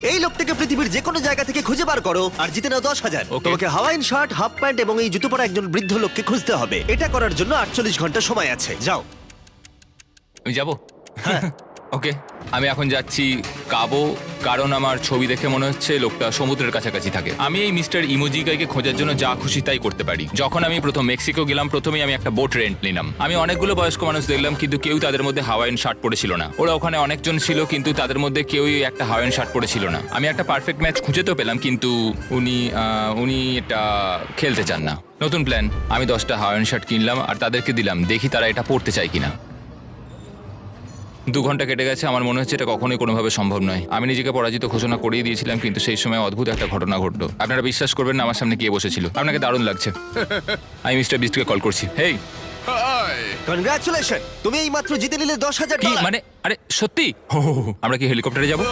এই লোকটাকে পৃথিবীর যে কোনো জায়গা থেকে খুঁজে বার করো আর জিতে নাও 10,000। Okay. তোমাকে হাওয়াইন শার্ট, হাফ প্যান্ট এবং এই জুতো পরা একজন বৃদ্ধ লোককে খুঁজতে হবে। এটা করার জন্য 48 ঘন্টা সময় আছে। যাও। আমি যাব ওকে আমি এখন যাচ্ছি কাবো, কারণ আমার ছবি দেখে মনে হচ্ছে লোকটা সমুদ্রের কাছাকাছি থাকে। আমি এই মিস্টার ইমোজি গাইকে খোঁজার জন্য যা খুশি তাই করতে পারি। যখন আমি প্রথম মেক্সিকো গেলাম, প্রথমেই আমি একটা বোট রেন্ট নিলাম। আমি অনেকগুলো বয়স্ক মানুষ দেখলাম, কিন্তু কেউ তাদের মধ্যে হাওয়াইন শার্ট পরেছিল না। ওরা ওখানে অনেকজন ছিল, কিন্তু তাদের মধ্যে কেউই একটা হাওয়াইন শার্ট পরেছিল না। আমি একটা পারফেক্ট ম্যাচ খুঁজে তো পেলাম, কিন্তু উনি এটা খেলতে চান না। নতুন প্ল্যান, আমি 10টা হাওয়াইন শার্ট কিনলাম আর তাদেরকে দিলাম, দেখি তারা এটা পরতে চায় কিনা। 2 ঘন্টা কেটে গেছে, আমার মনে হচ্ছে এটা কখনোই কোনোভাবে সম্ভব নয়। আমি নিজেকে পরাজিত ঘোষণা করিয়ে দিয়েছিলাম, কিন্তু সেই সময় অদ্ভুত একটা ঘটনা ঘটলো। আপনারা বিশ্বাস করবেন না, আমার সামনে কে বসেছিল। আপনাকে দারুণ লাগছে। আমি মিস্টার বিস্টকে কল করছি। হেই, কনগ্রাচুলেশন, তুমি এই মাত্র জিতে নিলে 10,000 কি ডলার। মানে? আরে সত্যি? আমরা কি হেলিকপ্টারে যাবো?